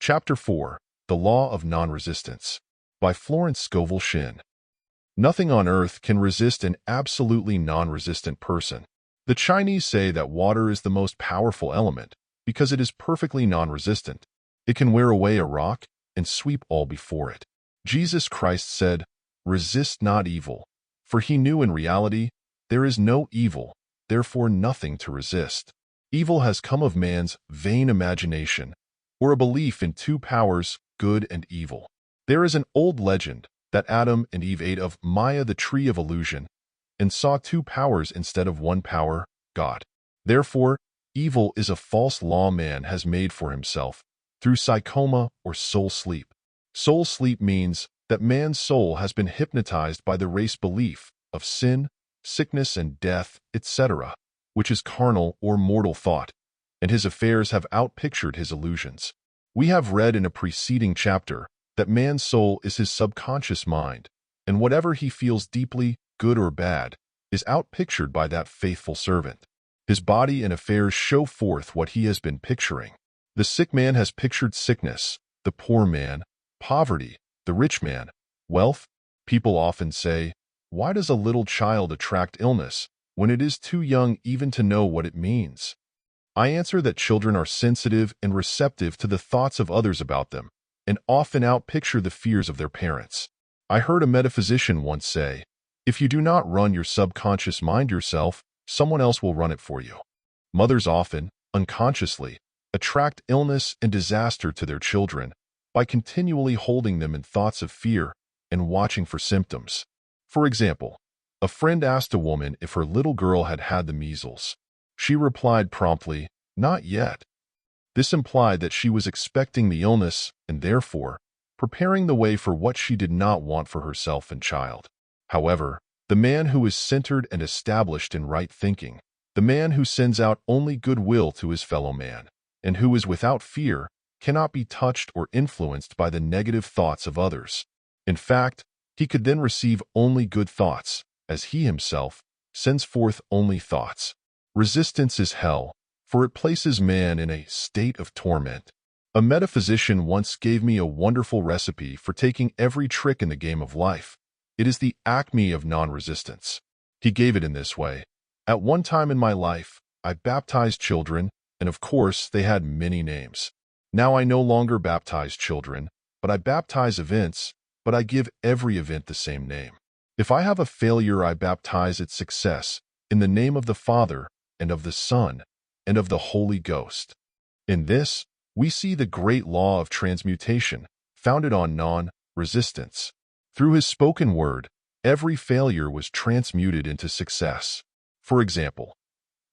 Chapter 4. The Law of Non-Resistance by Florence Scovel Shinn. Nothing on earth can resist an absolutely non-resistant person. The Chinese say that water is the most powerful element because it is perfectly non-resistant. It can wear away a rock and sweep all before it. Jesus Christ said, "Resist not evil," for he knew in reality there is no evil, therefore nothing to resist. Evil has come of man's vain imagination, or a belief in two powers, good and evil. There is an old legend that Adam and Eve ate of Maya, the tree of illusion, and saw two powers instead of one power, God. Therefore, evil is a false law man has made for himself through psychoma or soul sleep. Soul sleep means that man's soul has been hypnotized by the race belief of sin, sickness and death, etc., which is carnal or mortal thought, and his affairs have outpictured his illusions. We have read in a preceding chapter that man's soul is his subconscious mind, and whatever he feels deeply, good or bad, is outpictured by that faithful servant. His body and affairs show forth what he has been picturing. The sick man has pictured sickness, the poor man, poverty, the rich man, wealth. People often say, "Why does a little child attract illness when it is too young even to know what it means?" I answer that children are sensitive and receptive to the thoughts of others about them, and often outpicture the fears of their parents. I heard a metaphysician once say, "If you do not run your subconscious mind yourself, someone else will run it for you." Mothers often, unconsciously, attract illness and disaster to their children by continually holding them in thoughts of fear and watching for symptoms. For example, a friend asked a woman if her little girl had had the measles. She replied promptly, "Not yet." This implied that she was expecting the illness and therefore preparing the way for what she did not want for herself and child. However, the man who is centered and established in right thinking, the man who sends out only goodwill to his fellow man, and who is without fear, cannot be touched or influenced by the negative thoughts of others. In fact, he could then receive only good thoughts, as he himself sends forth only thoughts. Resistance is hell, for it places man in a state of torment. A metaphysician once gave me a wonderful recipe for taking every trick in the game of life. It is the acme of non-resistance. He gave it in this way. At one time in my life, I baptized children, and of course they had many names. Now I no longer baptize children, but I baptize events, but I give every event the same name. If I have a failure, I baptize its success in the name of the Father, and of the Son, and of the Holy Ghost. In this, we see the great law of transmutation, founded on non-resistance. Through his spoken word, every failure was transmuted into success. For example,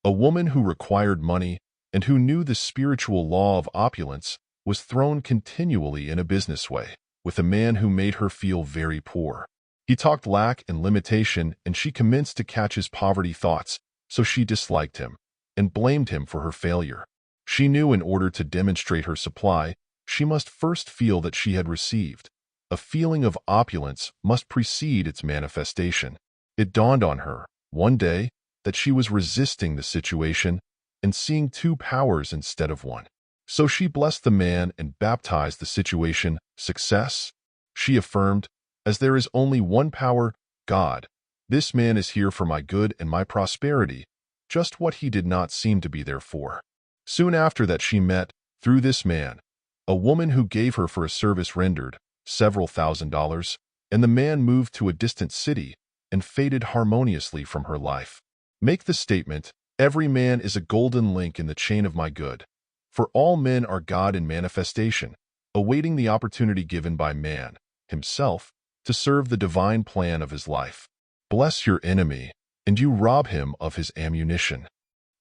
a woman who required money and who knew the spiritual law of opulence was thrown continually in a business way with a man who made her feel very poor. He talked lack and limitation, and she commenced to catch his poverty thoughts, so she disliked him and blamed him for her failure. She knew in order to demonstrate her supply, she must first feel that she had received. A feeling of opulence must precede its manifestation. It dawned on her, one day, that she was resisting the situation and seeing two powers instead of one. So she blessed the man and baptized the situation success. She affirmed, "As there is only one power, God, this man is here for my good and my prosperity," just what he did not seem to be there for. Soon after that she met, through this man, a woman who gave her for a service rendered several $1,000s, and the man moved to a distant city and faded harmoniously from her life. Make the statement, "Every man is a golden link in the chain of my good," for all men are God in manifestation, awaiting the opportunity given by man himself to serve the divine plan of his life. Bless your enemy, and you rob him of his ammunition.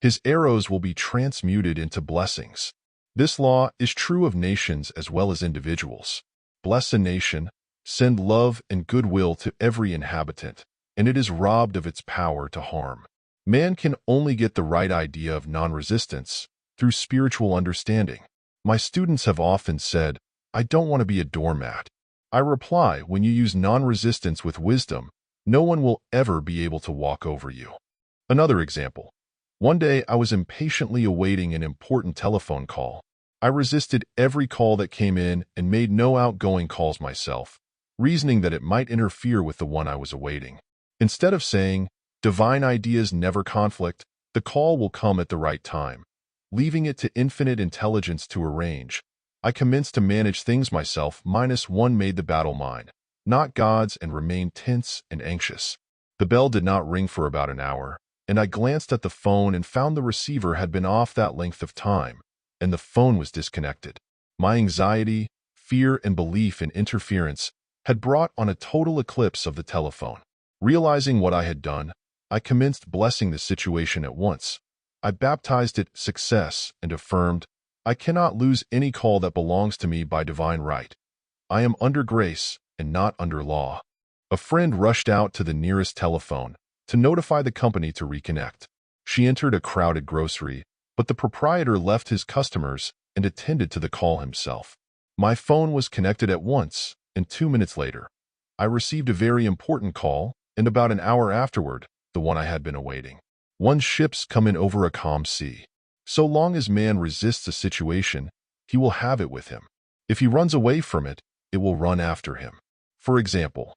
His arrows will be transmuted into blessings. This law is true of nations as well as individuals. Bless a nation, send love and goodwill to every inhabitant, and it is robbed of its power to harm. Man can only get the right idea of non-resistance through spiritual understanding. My students have often said, "I don't want to be a doormat." I reply, when you use non-resistance with wisdom, no one will ever be able to walk over you. Another example. One day I was impatiently awaiting an important telephone call. I resisted every call that came in and made no outgoing calls myself, reasoning that it might interfere with the one I was awaiting. Instead of saying, "Divine ideas never conflict, the call will come at the right time," leaving it to infinite intelligence to arrange, I commenced to manage things myself. -1 made the battle mine, not God's, and remained tense and anxious. The bell did not ring for about an hour, and I glanced at the phone and found the receiver had been off that length of time, and the phone was disconnected. My anxiety, fear, and belief in interference had brought on a total eclipse of the telephone. Realizing what I had done, I commenced blessing the situation at once. I baptized it success and affirmed, "I cannot lose any call that belongs to me by divine right. I am under grace and not under law." A friend rushed out to the nearest telephone to notify the company to reconnect. She entered a crowded grocery, but the proprietor left his customers and attended to the call himself. My phone was connected at once, and 2 minutes later, I received a very important call, and about an hour afterward, the one I had been awaiting. One's ships come in over a calm sea. So long as man resists a situation, he will have it with him. If he runs away from it, it will run after him. For example,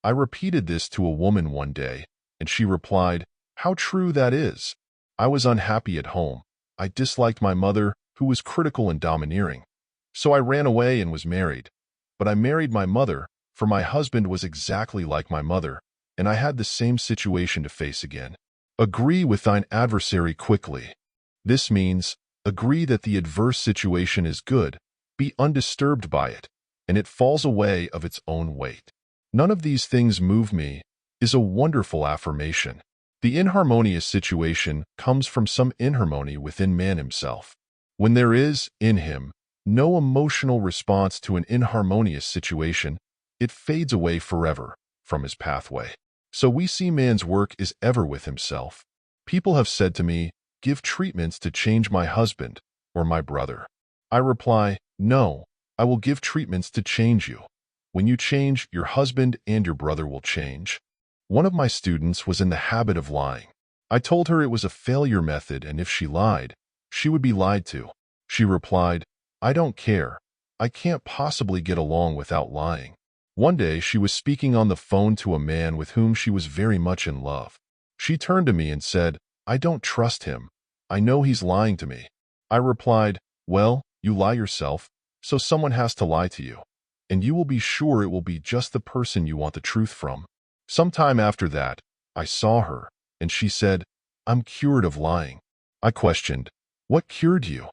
I repeated this to a woman one day, and she replied, "How true that is. I was unhappy at home. I disliked my mother, who was critical and domineering. So I ran away and was married. But I married my mother, for my husband was exactly like my mother, and I had the same situation to face again." Agree with thine adversary quickly. This means, agree that the adverse situation is good, be undisturbed by it, and it falls away of its own weight. "None of these things move me" is a wonderful affirmation. The inharmonious situation comes from some inharmony within man himself. When there is, in him, no emotional response to an inharmonious situation, it fades away forever from his pathway. So we see man's work is ever with himself. People have said to me, "Give treatments to change my husband or my brother." I reply, "No, I will give treatments to change you. When you change, your husband and your brother will change." One of my students was in the habit of lying. I told her it was a failure method, and if she lied, she would be lied to. She replied, "I don't care. I can't possibly get along without lying." One day, she was speaking on the phone to a man with whom she was very much in love. She turned to me and said, "I don't trust him. I know he's lying to me." I replied, "Well, you lie yourself, so someone has to lie to you. And you will be sure it will be just the person you want the truth from." Sometime after that, I saw her, and she said, "I'm cured of lying." I questioned, "What cured you?"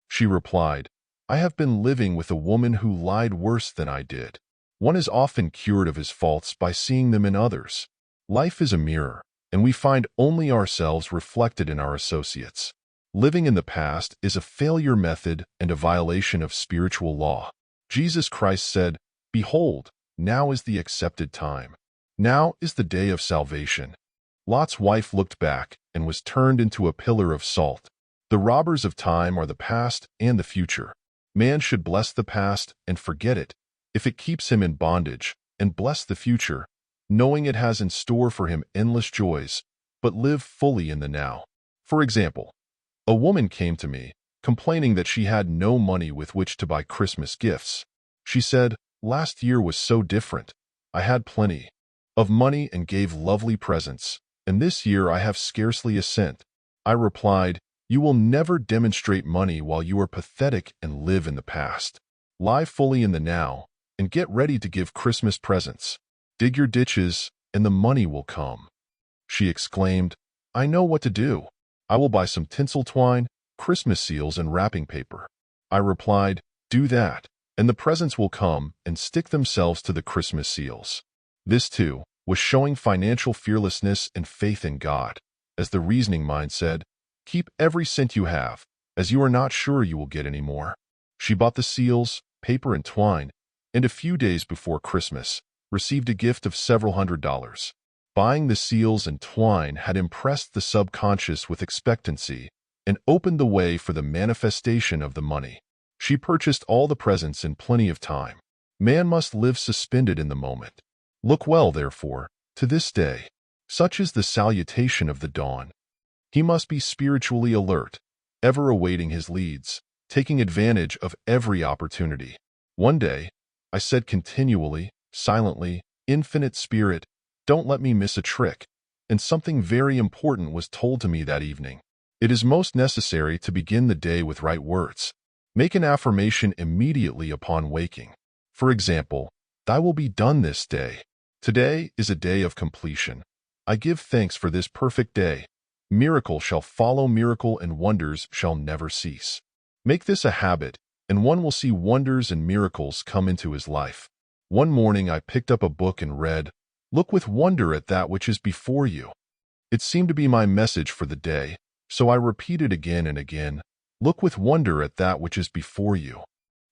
She replied, "I have been living with a woman who lied worse than I did." One is often cured of his faults by seeing them in others. Life is a mirror, and we find only ourselves reflected in our associates. Living in the past is a failure method and a violation of spiritual law. Jesus Christ said, "Behold, now is the accepted time. Now is the day of salvation." Lot's wife looked back and was turned into a pillar of salt. The robbers of time are the past and the future. Man should bless the past and forget it, if it keeps him in bondage, and bless the future, knowing it has in store for him endless joys, but live fully in the now. For example, a woman came to me, complaining that she had no money with which to buy Christmas gifts. She said, "Last year was so different. I had plenty of money and gave lovely presents, and this year I have scarcely a cent." I replied, "You will never demonstrate money while you are pathetic and live in the past. Lie fully in the now, and get ready to give Christmas presents. Dig your ditches, and the money will come." She exclaimed, "I know what to do. I will buy some tinsel twine, Christmas seals, and wrapping paper." I replied, "Do that, and the presents will come and stick themselves to the Christmas seals." This, too, was showing financial fearlessness and faith in God. As the reasoning mind said, "Keep every cent you have, as you are not sure you will get any more." She bought the seals, paper, and twine, and a few days before Christmas, received a gift of several $100s. Buying the seals and twine had impressed the subconscious with expectancy and opened the way for the manifestation of the money. She purchased all the presents in plenty of time. Man must live suspended in the moment. Look well, therefore, to this day. Such is the salutation of the dawn. He must be spiritually alert, ever awaiting his leads, taking advantage of every opportunity. One day, I said continually, silently, "Infinite Spirit, don't let me miss a trick," and something very important was told to me that evening. It is most necessary to begin the day with right words. Make an affirmation immediately upon waking. For example, "Thy will be done this day. Today is a day of completion. I give thanks for this perfect day. Miracle shall follow miracle and wonders shall never cease." Make this a habit, and one will see wonders and miracles come into his life. One morning I picked up a book and read, "Look with wonder at that which is before you." It seemed to be my message for the day, so I repeated again and again, "Look with wonder at that which is before you."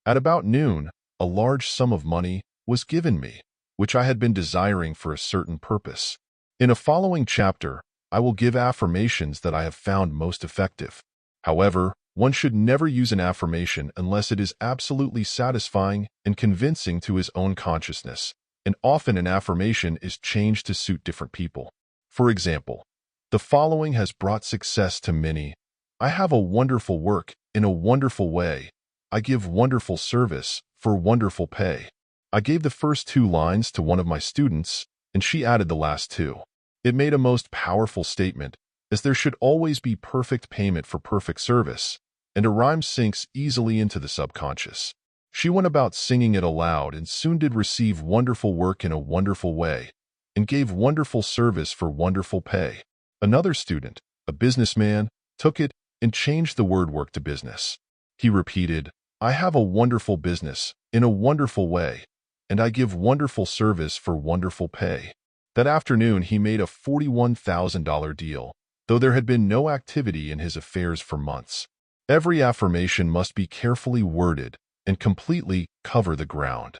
At about noon, a large sum of money was given me, which I had been desiring for a certain purpose. In a following chapter, I will give affirmations that I have found most effective. However, one should never use an affirmation unless it is absolutely satisfying and convincing to his own consciousness, and often an affirmation is changed to suit different people. For example, "The following has brought success to many. I have a wonderful work in a wonderful way. I give wonderful service for wonderful pay." I gave the first 2 lines to one of my students, and she added the last 2. It made a most powerful statement, as there should always be perfect payment for perfect service, and a rhyme sinks easily into the subconscious. She went about singing it aloud and soon did receive wonderful work in a wonderful way, and gave wonderful service for wonderful pay. Another student, a businessman, took it and changed the word work to business. He repeated, "I have a wonderful business in a wonderful way, and I give wonderful service for wonderful pay." That afternoon he made a $41,000 deal, though there had been no activity in his affairs for months. Every affirmation must be carefully worded and completely cover the ground.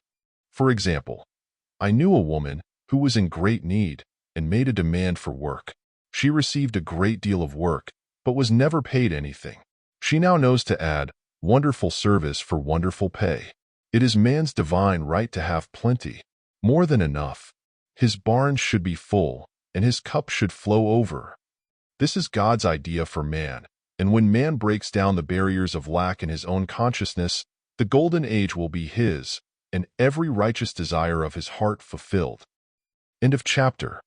For example, I knew a woman who was in great need and made a demand for work. She received a great deal of work, but was never paid anything. She now knows to add, "Wonderful service for wonderful pay." It is man's divine right to have plenty, more than enough. His barns should be full, and his cup should flow over. This is God's idea for man, and when man breaks down the barriers of lack in his own consciousness, the golden age will be his, and every righteous desire of his heart fulfilled. End of chapter.